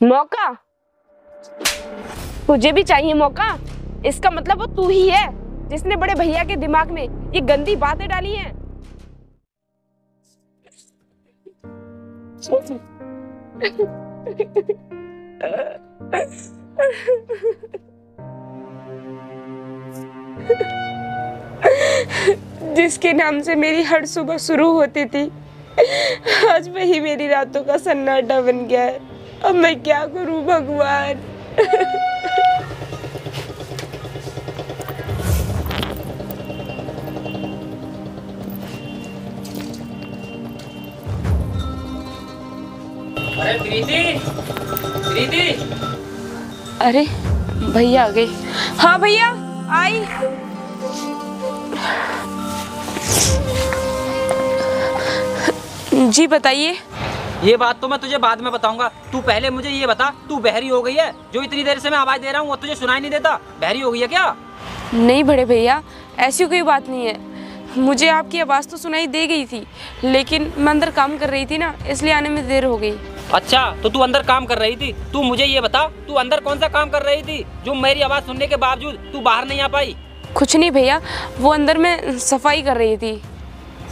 मौका? तुझे भी चाहिए मौका? इसका मतलब वो तू ही है जिसने बड़े भैया के दिमाग में ये गंदी बातें डाली हैं। जिसके नाम से मेरी हर सुबह शुरू होती थी, आज वही मेरी रातों का सन्नाटा बन गया है। अब मैं क्या करूं भगवान? अरे प्रीति, प्रीति। अरे भैया आ गए। हाँ भैया आई। जी बताइए। ये बात तो मैं तुझे बाद में बताऊंगा। तू पहले मुझे ये बता, तू बहरी हो गई है? जो इतनी देर से मैं आवाज दे रहा हूँ वो तुझे सुनाई नहीं देता? बहरी हो गई है क्या? नहीं बड़े भैया, ऐसी कोई बात नहीं है। मुझे आपकी आवाज़ तो सुनाई दे गई थी, लेकिन मैं अंदर काम कर रही थी ना, इसलिए आने में देर हो गई। अच्छा, तो तू अंदर काम कर रही थी? तू मुझे ये बता, तू अंदर कौन सा काम कर रही थी जो मेरी आवाज सुनने के बावजूद तू बाहर नहीं आ पाई? कुछ नहीं भैया, वो अंदर में सफाई कर रही थी।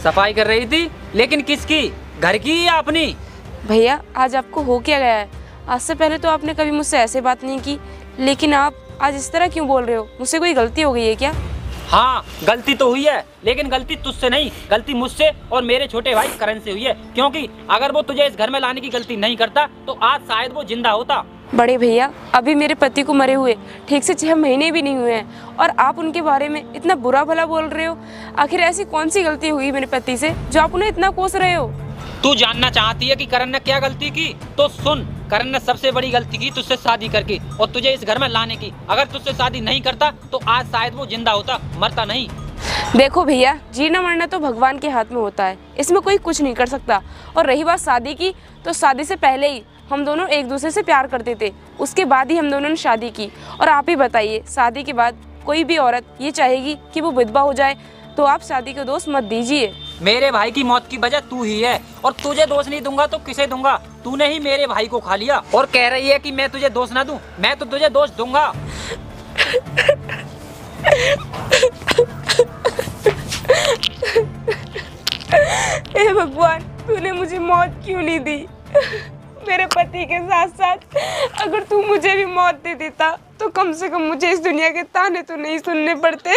सफाई कर रही थी? लेकिन किसकी? घर की या अपनी? भैया आज आपको हो क्या गया है? आज से पहले तो आपने कभी मुझसे ऐसे बात नहीं की, लेकिन आप आज इस तरह क्यों बोल रहे हो? मुझसे कोई गलती हो गई है क्या? हाँ, गलती तो हुई है, लेकिन गलती तुझसे नहीं, गलती मुझसे और मेरे छोटे भाई करण से हुई है। क्योंकि अगर वो तुझे इस घर में लाने की गलती नहीं करता तो आज शायद वो जिंदा होता। बड़े भैया, अभी मेरे पति को मरे हुए ठीक से 6 महीने भी नहीं हुए हैं और आप उनके बारे में इतना बुरा भला बोल रहे हो। आखिर ऐसी कौन सी गलती हुई मेरे पति से जो आप उन्हें इतना कोस रहे हो? तू जानना चाहती है कि करण ने क्या गलती की? तो सुन, करण ने सबसे बड़ी गलती की तुझसे शादी करके और तुझे इस घर में लाने की। अगर तुझसे शादी नहीं करता तो आज शायद वो जिंदा होता, मरता नहीं। देखो भैया, जीना मरना तो भगवान के हाथ में होता है, इसमें कोई कुछ नहीं कर सकता। और रही बात शादी की, तो शादी से पहले ही हम दोनों एक दूसरे से प्यार करते थे, उसके बाद ही हम दोनों ने शादी की। और आप ही बताइए, शादी के बाद कोई भी औरत ये चाहेगी कि वो विधवा हो जाए? तो आप शादी को दोष मत दीजिए। मेरे भाई की मौत की वजह तू ही है और तुझे दोष नहीं दूंगा तो किसे दूंगा? तूने ही मेरे भाई को खा लिया और कह रही है कि मैं तुझे दोष ना दूं। मैं तो तुझे दोष दूंगा। हे भगवान, तूने मुझे मौत क्यों नहीं दी? मेरे पति के साथ साथ अगर तू मुझे भी मौत दे देता तो कम से कम मुझे इस दुनिया के ताने तो नहीं सुनने पड़ते।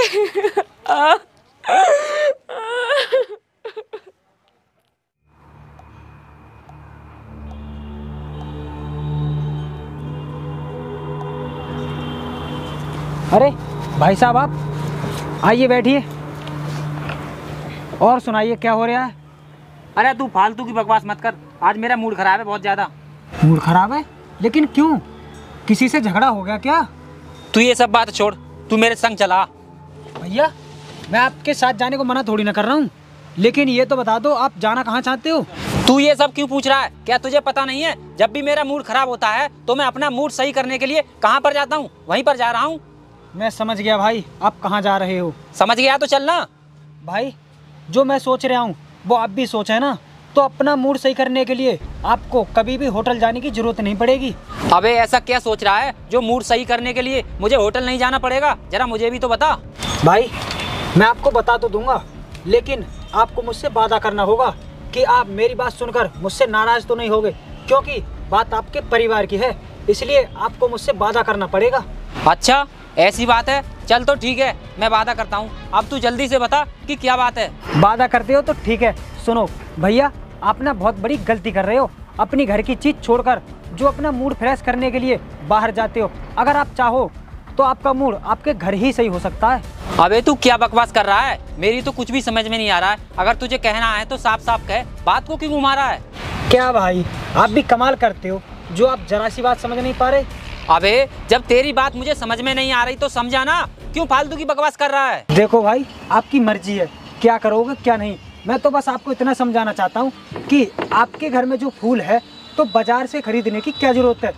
अरे भाई साहब, आप आइए, बैठिए और सुनाइए क्या हो रहा है? अरे तू फालतू की बकवास मत कर, आज मेरा मूड खराब है बहुत ज्यादा। मूड खराब है? लेकिन क्यों? किसी से झगड़ा हो गया क्या? तू ये सब बात छोड़, तू मेरे संग चला। भैया, मैं आपके साथ जाने को मना थोड़ी ना कर रहा हूँ, लेकिन ये तो बता दो आप जाना कहाँ चाहते हो? तू ये सब क्यों पूछ रहा है? क्या तुझे पता नहीं है, जब भी मेरा मूड खराब होता है तो मैं अपना मूड सही करने के लिए कहाँ पर जाता हूँ? वहीं पर जा रहा हूँ। मैं समझ गया भाई, आप कहाँ जा रहे हो। समझ गया तो चलना। भाई, जो मैं सोच रहा हूँ वो आप भी सोचें ना। तो अपना मूड सही करने के लिए आपको कभी भी होटल जाने की जरूरत नहीं पड़ेगी। अबे ऐसा क्या सोच रहा है जो मूड सही करने के लिए मुझे होटल नहीं जाना पड़ेगा? जरा मुझे भी तो बता। भाई, मैं आपको बता तो दूंगा, लेकिन आपको मुझसे वादा करना होगा कि आप मेरी बात सुनकर मुझसे नाराज तो नहीं होगे, क्योंकि बात आपके परिवार की है, इसलिए आपको मुझसे वादा करना पड़ेगा। अच्छा ऐसी बात है, चल तो ठीक है, मैं वादा करता हूँ। अब तू जल्दी से बता कि क्या बात है। वादा करते हो तो ठीक है। सुनो भैया, आप ना बहुत बड़ी गलती कर रहे हो। अपनी घर की चीज छोड़कर जो अपना मूड फ्रेश करने के लिए बाहर जाते हो। अगर आप चाहो तो आपका मूड आपके घर ही सही हो सकता है। अबे तू क्या बकवास कर रहा है? मेरी तो कुछ भी समझ में नहीं आ रहा है। अगर तुझे कहना है तो साफ साफ कह, बात को क्यों घुमा रहा है? क्या भाई, आप भी कमाल करते हो, जो आप जरा सी बात समझ नहीं पा रहे। अबे जब तेरी बात मुझे समझ में नहीं आ रही तो समझा ना, क्यों फालतू की बकवास कर रहा है? देखो भाई, आपकी मर्जी है, क्या करोगे क्या नहीं। मैं तो बस आपको इतना समझाना चाहता हूँ कि आपके घर में जो फूल है तो बाजार से खरीदने की क्या जरूरत है।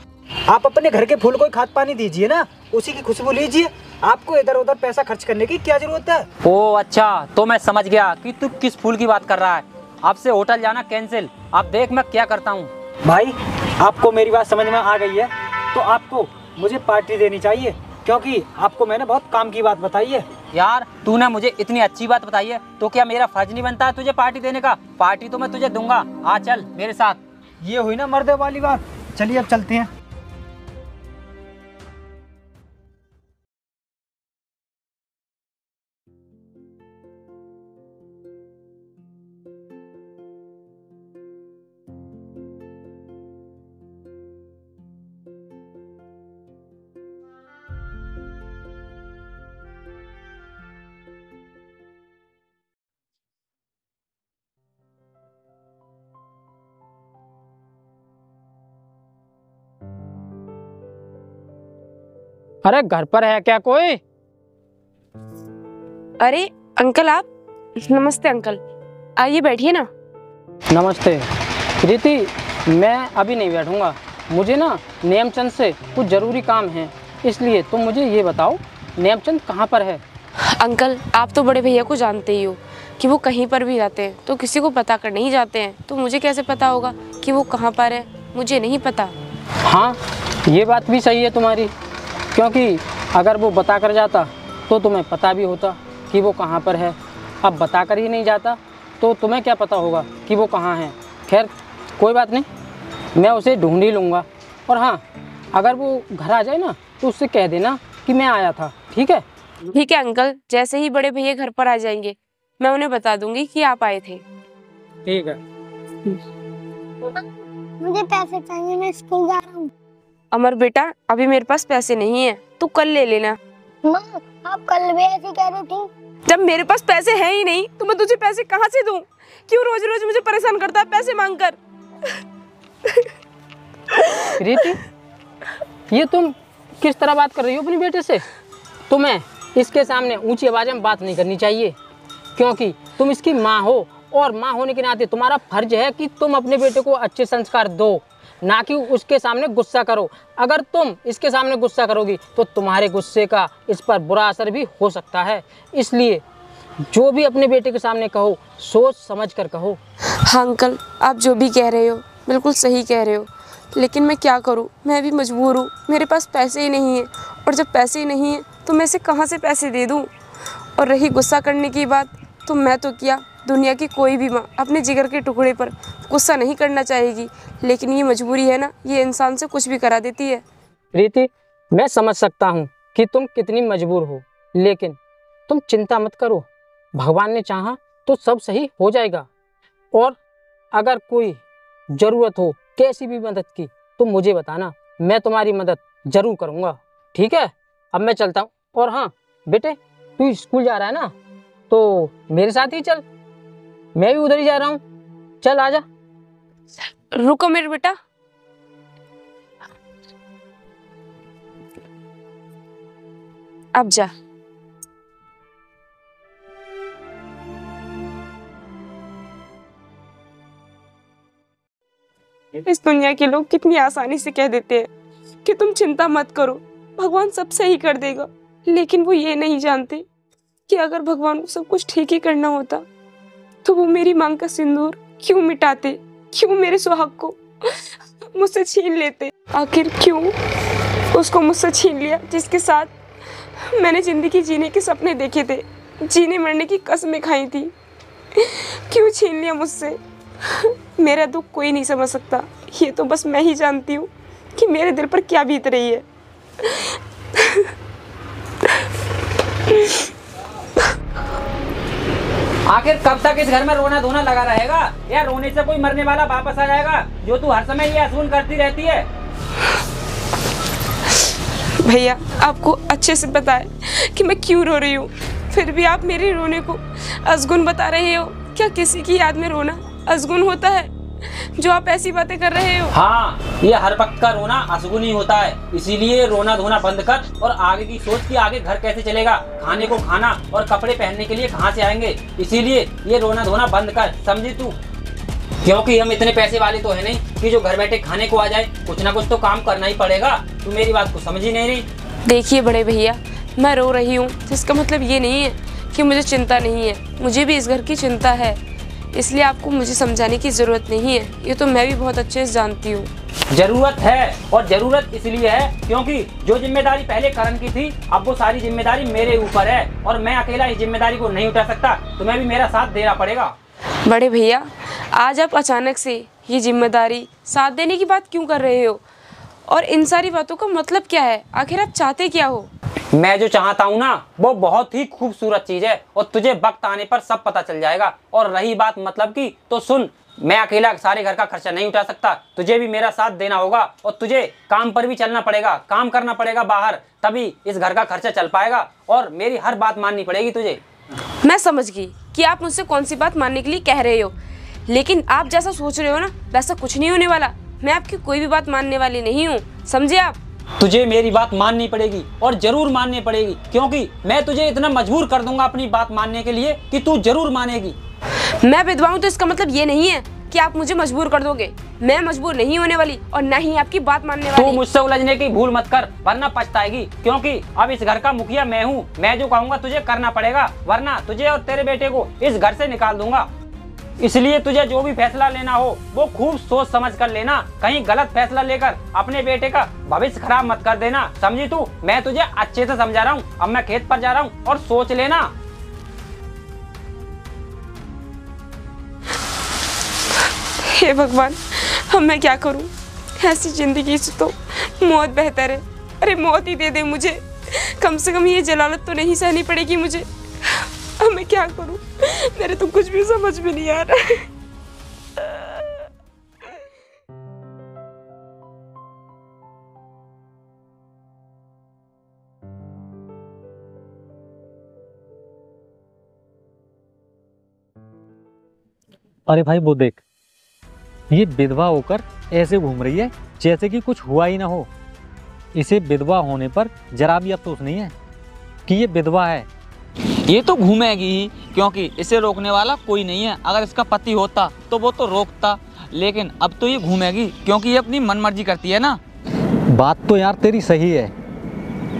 आप अपने घर के फूल को खाद पानी दीजिए ना, उसी की खुशबू लीजिए। आपको इधर उधर पैसा खर्च करने की क्या जरूरत है। ओ अच्छा, तो मैं समझ गया कि तू किस फूल की बात कर रहा है। अब से होटल जाना कैंसिल। अब देख मैं क्या करता हूँ। भाई आपको मेरी बात समझ में आ गई है तो आपको मुझे पार्टी देनी चाहिए, क्योंकि आपको मैंने बहुत काम की बात बताई है। यार तूने मुझे इतनी अच्छी बात बताई है तो क्या मेरा फर्ज नहीं बनता है तुझे पार्टी देने का? पार्टी तो मैं तुझे दूंगा। आ चल मेरे साथ। ये हुई ना मर्दे वाली बात। चलिए अब चलते हैं। अरे घर पर है क्या कोई? अरे अंकल आप। नमस्ते अंकल, आइए बैठिए ना। नमस्ते प्रीति, मैं अभी नहीं बैठूंगा। मुझे ना नेमचंद से कुछ ज़रूरी काम है, इसलिए तुम मुझे ये बताओ नेमचंद कहाँ पर है? अंकल आप तो बड़े भैया को जानते ही हो कि वो कहीं पर भी जाते हैं तो किसी को पता करने ही जाते हैं, तो मुझे कैसे पता होगा कि वो कहाँ पर है? मुझे नहीं पता। हाँ ये बात भी सही है तुम्हारी, क्योंकि अगर वो बता कर जाता तो तुम्हें पता भी होता कि वो कहाँ पर है। अब बता कर ही नहीं जाता तो तुम्हें क्या पता होगा कि वो कहाँ है। खैर कोई बात नहीं, मैं उसे ढूंढ ही लूँगा। और हाँ, अगर वो घर आ जाए ना तो उससे कह देना कि मैं आया था, ठीक है? ठीक है अंकल, जैसे ही बड़े भैया घर पर आ जाएंगे मैं उन्हें बता दूंगी कि आप आए थे। ठीक है। मुझे पैसे चाहिए, मैं स्कूल जा रहा हूँ। अमर बेटा अभी मेरे पास पैसे नहीं है, तू कल ले लेना। माँ आप कल भी ऐसी कह रही थी। जब मेरे पास पैसे हैं ही नहीं तो मैं तुझे पैसे कहाँ से दूं? क्यों रोज रोज मुझे परेशान करता है पैसे मांग कर? प्रीति, ये तुम किस तरह बात कर रही हो अपनी बेटे से? तुम्हें इसके सामने ऊंची आवाज़ में बात नहीं करनी चाहिए, क्योंकि तुम इसकी माँ हो और माँ होने के नाते तुम्हारा फर्ज है कि तुम अपने बेटे को अच्छे संस्कार दो, ना कि उसके सामने गुस्सा करो। अगर तुम इसके सामने गुस्सा करोगी तो तुम्हारे गुस्से का इस पर बुरा असर भी हो सकता है। इसलिए जो भी अपने बेटे के सामने कहो सोच समझ कर कहो। हाँ अंकल, आप जो भी कह रहे हो बिल्कुल सही कह रहे हो, लेकिन मैं क्या करूँ, मैं भी मजबूर हूँ। मेरे पास पैसे ही नहीं है, और जब पैसे ही नहीं है तो मैं इसे कहाँ से पैसे दे दूँ? और रही गुस्सा करने की बात, तो मैं तो क्या, दुनिया की कोई भी माँ अपने जिगर के टुकड़े पर गुस्सा नहीं करना चाहेगी, लेकिन ये मजबूरी है ना, ये इंसान से कुछ भी करा देती है। प्रीति, मैं समझ सकता हूँ कि तुम कितनी मजबूर हो, लेकिन तुम चिंता मत करो। भगवान ने चाहा तो सब सही हो जाएगा। और अगर कोई ज़रूरत हो कैसी भी मदद की तो मुझे बताना, मैं तुम्हारी मदद ज़रूर करूँगा, ठीक है? अब मैं चलता हूँ। और हाँ बेटे, तू स्कूल जा रहा है ना, तो मेरे साथ ही चल, मैं भी उधर ही जा रहा हूँ। चल आजा। रुको मेरे बेटा, अब जा। इस दुनिया के लोग कितनी आसानी से कह देते हैं कि तुम चिंता मत करो, भगवान सब सही कर देगा, लेकिन वो ये नहीं जानते कि अगर भगवान को सब कुछ ठीक ही करना होता तो वो मेरी मांग का सिंदूर क्यों मिटाते, क्यों मेरे सुहाग को मुझसे छीन लेते? आखिर क्यों उसको मुझसे छीन लिया जिसके साथ मैंने जिंदगी जीने के सपने देखे थे, जीने मरने की कसमें खाई थी? क्यों छीन लिया मुझसे? मेरा दुख कोई नहीं समझ सकता, ये तो बस मैं ही जानती हूँ कि मेरे दिल पर क्या बीत रही है। आखिर कब तक इस घर में रोना धोना लगा रहेगा? या रोने से कोई मरने वाला वापस आ जाएगा, जो तू हर समय ये असूल करती रहती है? भैया आपको अच्छे से पता है कि मैं क्यों रो रही हूँ, फिर भी आप मेरे रोने को अजगुन बता रहे हो। क्या किसी की याद में रोना अजगुन होता है जो आप ऐसी बातें कर रहे हो? हाँ, ये हर वक्त का रोना अशगुन ही होता है। इसीलिए रोना धोना बंद कर और आगे की सोच कि आगे घर कैसे चलेगा, खाने को खाना और कपड़े पहनने के लिए कहाँ से आएंगे। इसीलिए ये रोना धोना बंद कर, समझी तू? क्योंकि हम इतने पैसे वाले तो है नहीं कि जो घर बैठे खाने को आ जाए, कुछ ना कुछ तो काम करना ही पड़ेगा। तू मेरी बात को समझ ही नहीं रही। देखिए बड़े भैया, मैं रो रही हूँ जिसका मतलब ये नहीं है कि मुझे चिंता नहीं है। मुझे भी इस घर की चिंता है, इसलिए आपको मुझे समझाने की ज़रूरत नहीं है, ये तो मैं भी बहुत अच्छे से जानती हूँ। जरूरत है, और जरूरत इसलिए है क्योंकि जो जिम्मेदारी पहले करण की थी अब वो सारी जिम्मेदारी मेरे ऊपर है और मैं अकेला इस जिम्मेदारी को नहीं उठा सकता। तुम्हें भी मेरा साथ देना पड़ेगा। बड़े भैया, आज आप अचानक से ये जिम्मेदारी साथ देने की बात क्यों कर रहे हो, और इन सारी बातों का मतलब क्या है? आखिर आप चाहते क्या हो? मैं जो चाहता हूँ ना वो बहुत ही खूबसूरत चीज है और तुझे वक्त आने पर सब पता चल जाएगा। और रही बात मतलब की, तो सुन, मैं अकेला सारे घर का खर्चा नहीं उठा सकता, तुझे भी मेरा साथ देना होगा और तुझे काम पर भी चलना पड़ेगा, काम करना पड़ेगा बाहर, तभी इस घर का खर्चा चल पाएगा और मेरी हर बात माननी पड़ेगी तुझे। मैं समझ गई कि आप मुझसे कौन सी बात मानने के लिए कह रहे हो, लेकिन आप जैसा सोच रहे हो ना वैसा कुछ नहीं होने वाला। मैं आपकी कोई भी बात मानने वाली नहीं हूँ, समझे आप? तुझे मेरी बात माननी पड़ेगी और जरूर माननी पड़ेगी, क्योंकि मैं तुझे इतना मजबूर कर दूंगा अपनी बात मानने के लिए कि तू जरूर मानेगी। मैं विधवा हूं तो इसका मतलब ये नहीं है कि आप मुझे मजबूर कर दोगे। मैं मजबूर नहीं होने वाली और ना ही आपकी बात मानने तू वाली। मुझसे उलझने की भूल मत कर, वरना पछताएगी, क्योंकि अब इस घर का मुखिया मैं हूँ। मैं जो कहूँगा तुझे करना पड़ेगा, वरना तुझे और तेरे बेटे को इस घर से निकाल दूंगा। इसलिए तुझे जो भी फैसला लेना हो वो खूब सोच समझ कर लेना, कहीं गलत फैसला लेकर अपने बेटे का भविष्य खराब मत कर देना, समझी तू? मैं तुझे अच्छे से समझा रहा हूँ। अब मैं खेत पर जा रहा हूँ और सोच लेना। हे भगवान, अब मैं क्या करूं? ऐसी जिंदगी से तो मौत बेहतर है। अरे मौत ही दे दे मुझे, कम से कम ये जलालत तो नहीं सहनी पड़ेगी मुझे। अब मैं क्या करूं? मेरे तो कुछ भी समझ में नहीं आ रहा है। अरे भाई वो देख, ये विधवा होकर ऐसे घूम रही है जैसे कि कुछ हुआ ही ना हो। इसे विधवा होने पर जरा भी अफसोस नहीं है कि ये विधवा है। ये तो घूमेगी ही, क्योंकि इसे रोकने वाला कोई नहीं है। अगर इसका पति होता तो वो तो रोकता, लेकिन अब तो ये घूमेगी क्योंकि ये अपनी मनमर्जी करती है ना। बात तो यार तेरी सही है,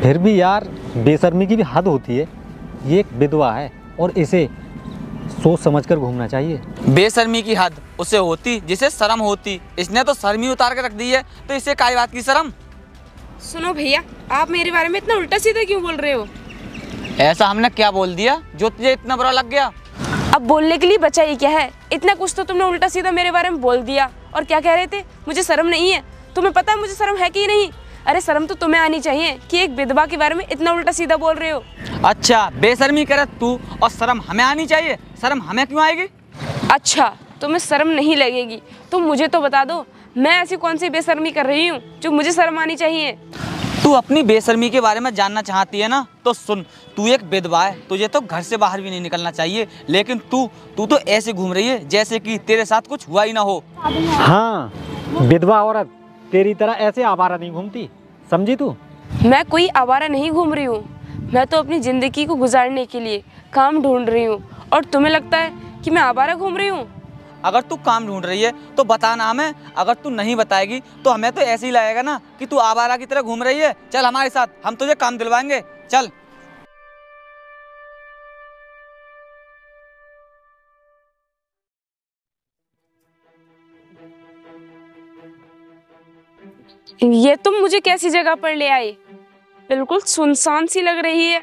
फिर भी यार बेशर्मी की भी हद होती है। ये एक विधवा है और इसे सोच समझकर घूमना चाहिए। बेशर्मी की हद उसे होती जिसे शर्म होती, इसने तो शर्म ही उतार के रख दी है, तो इसे काय बात की शर्म? सुनो भैया, आप मेरे बारे में इतना उल्टा सीधा क्यों बोल रहे हो? ऐसा हमने क्या बोल दिया जो तुझे इतना बुरा लग गया? अब बोलने के लिए बचा ही क्या है? इतना कुछ तो तुमने उल्टा सीधा मेरे बारे में बोल दिया। और क्या कह रहे थे? मुझे शर्म नहीं है। तुम्हें पता है मुझे शर्म है कि नहीं? अरे शर्म तो तुम्हें आनी चाहिए कि एक विधवा के बारे में इतना उल्टा सीधा बोल रहे हो। अच्छा, बेशर्मी करे तू और शर्म हमें आनी चाहिए। शर्म हमें क्यों आएगी? अच्छा, तुम्हें शर्म नहीं लगेगी तो मुझे तो बता दो, मैं ऐसी कौन सी बेशर्मी कर रही हूँ जो मुझे शर्म आनी चाहिए? तू अपनी बेशर्मी के बारे में जानना चाहती है ना, तो सुन, तू एक विधवा है, तुझे तो घर से बाहर भी नहीं निकलना चाहिए, लेकिन तू तो ऐसे घूम रही है जैसे कि तेरे साथ कुछ हुआ ही ना हो। हाँ, विधवा औरत तेरी तरह ऐसे आवारा नहीं घूमती, समझी तू? मैं कोई आवारा नहीं घूम रही हूँ, मैं तो अपनी ज़िंदगी को गुजारने के लिए काम ढूंढ रही हूँ। और तुम्हें लगता है कि मैं आवारा घूम रही हूँ? अगर तू काम ढूंढ रही है तो बताना हमें, अगर तू नहीं बताएगी तो हमें तो ऐसे ही लगेगा ना कि तू आवारा की तरह घूम रही है। चल हमारे साथ, हम तुझे काम दिलवाएंगे, चल। ये तुम मुझे कैसी जगह पर ले आए? बिल्कुल सुनसान सी लग रही है।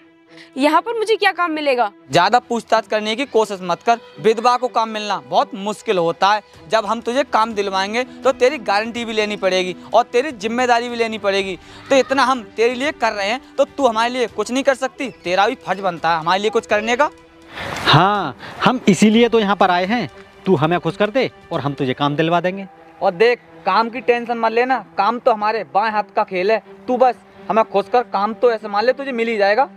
यहाँ पर मुझे क्या काम मिलेगा? ज्यादा पूछताछ करने की कोशिश मत कर। विधवा को काम मिलना बहुत मुश्किल होता है। जब हम तुझे काम दिलवाएंगे तो तेरी गारंटी भी लेनी पड़ेगी और तेरी जिम्मेदारी भी लेनी पड़ेगी। तो इतना हम तेरे लिए कर रहे हैं तो तू हमारे लिए कुछ नहीं कर सकती? तेरा भी फर्ज बनता है हमारे लिए कुछ करने का। हाँ, हम इसीलिए तो यहाँ पर आए हैं। तू हमें खुश कर दे और हम तुझे काम दिलवा देंगे। और देख, काम की टेंशन मत लेना, काम तो हमारे बाएं हाथ का खेल है। तू बस हमें खुश कर, काम तो ऐसे मान ले तुझे मिल ही जाएगा।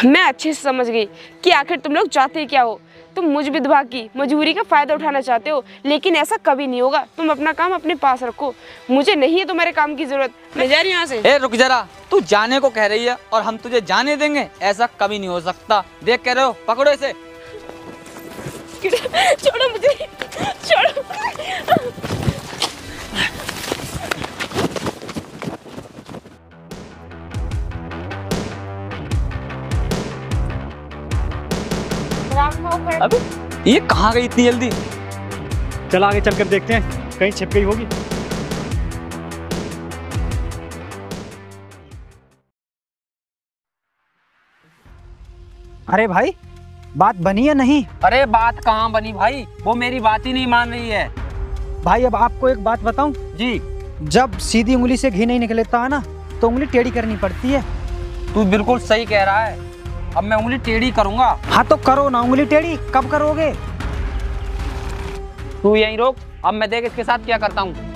मैं अच्छे से समझ गई कि आखिर तुम लोग चाहते क्या हो। तुम मुझ विधवा की मजबूरी का फायदा उठाना चाहते हो, लेकिन ऐसा कभी नहीं होगा। तुम अपना काम अपने पास रखो, मुझे नहीं है तुम्हारे काम की जरूरत। मैं जा रही हूँ यहाँ से। ए रुक जरा, तू जाने को कह रही है और हम तुझे जाने देंगे? ऐसा कभी नहीं हो सकता। देख कह रहे हो, पकड़ो इसे। छोड़ो मुझे, छोड़ो। अबे ये कहाँ गई इतनी जल्दी? चल आगे चल कर देखते हैं, कहीं छिप गई होगी। अरे भाई, बात बनी या नहीं? अरे बात कहाँ बनी भाई, वो मेरी बात ही नहीं मान रही है। भाई अब आपको एक बात बताऊं जी। जब सीधी उंगली से घी नहीं निकलता है ना, तो उंगली टेढ़ी करनी पड़ती है। तू बिल्कुल सही कह रहा है, अब मैं उंगली टेढ़ी करूंगा। हाँ तो करो ना उंगली टेढ़ी, कब करोगे? तू यहीं रोक, अब मैं देख इसके साथ क्या करता हूँ।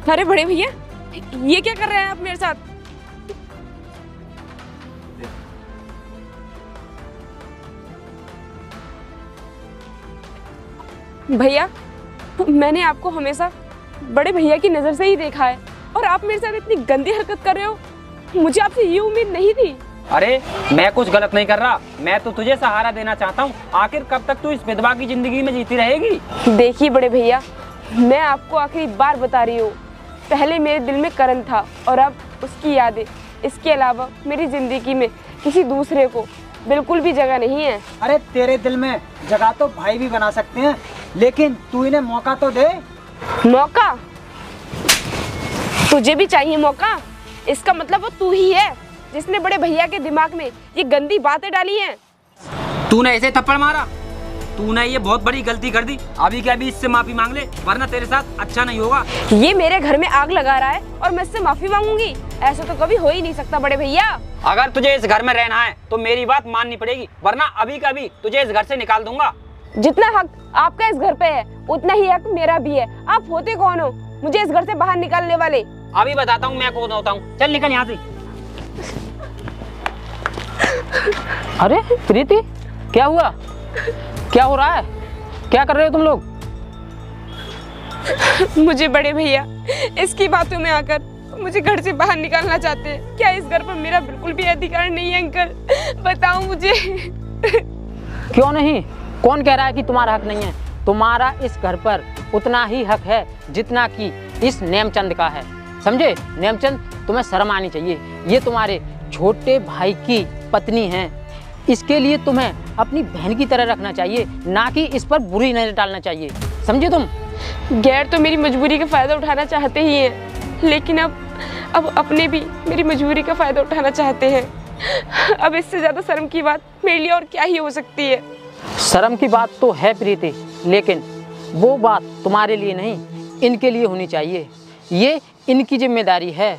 अरे बड़े भैया, ये क्या कर रहे हैं आप मेरे साथ? भैया, मैंने आपको हमेशा बड़े भैया की नज़र से ही देखा है और आप मेरे साथ इतनी गंदी हरकत कर रहे हो, मुझे आपसे ये उम्मीद नहीं थी। अरे मैं कुछ गलत नहीं कर रहा, मैं तो तुझे सहारा देना चाहता हूँ। आखिर कब तक तू इस विधवा की जिंदगी में जीती रहेगी? देखिए बड़े भैया, मैं आपको आखिरी बार बता रही हूँ, पहले मेरे दिल में करण था और अब उसकी यादें। इसके अलावा मेरी जिंदगी में किसी दूसरे को बिल्कुल भी जगह नहीं है। अरे तेरे दिल में जगह तो भाई भी बना सकते हैं, लेकिन तू इन्हें मौका तो दे। मौका? तुझे भी चाहिए मौका? इसका मतलब वो तू ही है जिसने बड़े भैया के दिमाग में ये गंदी बातें डाली हैं। तूने ऐसे थप्पड़ मारा, तूने ये बहुत बड़ी गलती कर दी। अभी क्या अभी इससे माफी मांग ले, वरना तेरे साथ अच्छा नहीं होगा। ये मेरे घर में आग लगा रहा है और मैं इससे माफी मांगूंगी? ऐसा तो कभी हो ही नहीं सकता बड़े भैया। अगर तुझे इस घर में रहना है तो मेरी बात माननी पड़ेगी, वरना अभी का अभी तुझे इस घर से निकाल दूंगा। जितना हक आपका इस घर पे है, उतना ही हक मेरा भी है। आप होते कौन हो मुझे इस घर से बाहर निकालने वाले? अभी बताता हूँ मैं कौन होता हूँ। चल निकल यहाँ से। अरे प्रीति, क्या हुआ? क्या हो रहा है? क्या कर रहे हो तुम लोग? मुझे बड़े भैया इसकी बातों में आकर मुझे घर से बाहर निकालना चाहते हैं। क्या इस घर पर मेरा बिल्कुल भी अधिकार नहीं है अंकल? बताओ मुझे। क्यों नहीं? कौन कह रहा है कि तुम्हारा हक नहीं है? तुम्हारा इस घर पर उतना ही हक है जितना कि इस नेमचंद का है, समझे? नेमचंद, तुम्हें शर्म आनी चाहिए। ये तुम्हारे छोटे भाई की पत्नी है, इसके लिए तुम्हें अपनी बहन की तरह रखना चाहिए, ना कि इस पर बुरी नजर डालना चाहिए, समझे तुम? गैर तो मेरी मजबूरी का फायदा उठाना चाहते ही हैं, लेकिन अब अपने भी मेरी मजबूरी का फायदा उठाना चाहते हैं। अब इससे ज्यादा शर्म की बात मेरे लिए और क्या ही हो सकती है? शर्म की बात तो है प्रीति, लेकिन वो बात तुम्हारे लिए नहीं, इनके लिए होनी चाहिए। ये इनकी जिम्मेदारी है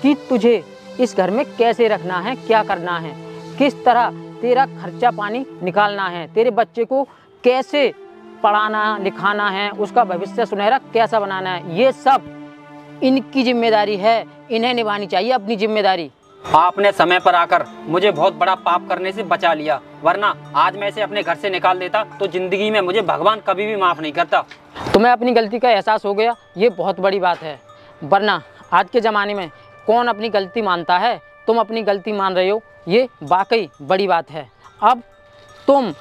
कि तुझे इस घर में कैसे रखना है, क्या करना है, किस तरह तेरा खर्चा पानी निकालना है, तेरे बच्चे को कैसे पढ़ाना लिखाना है, उसका भविष्य सुनहरा कैसा बनाना है, ये सब इनकी जिम्मेदारी है। इन्हें निभानी चाहिए अपनी जिम्मेदारी। आपने समय पर आकर मुझे बहुत बड़ा पाप करने से बचा लिया, वरना आज मैं इसे अपने घर से निकाल देता तो जिंदगी में मुझे भगवान कभी भी माफ नहीं करता। तुम्हें अपनी गलती का एहसास हो गया, ये बहुत बड़ी बात है, वरना आज के ज़माने में कौन अपनी गलती मानता है? तुम अपनी गलती मान रहे हो, ये वाकई बड़ी बात है। अब तुम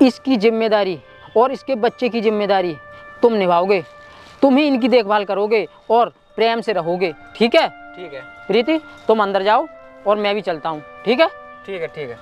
इसकी जिम्मेदारी और इसके बच्चे की जिम्मेदारी तुम निभाओगे, तुम ही इनकी देखभाल करोगे और प्रेम से रहोगे, ठीक है? ठीक है प्रीति, तुम अंदर जाओ और मैं भी चलता हूँ, ठीक है? ठीक है ठीक है।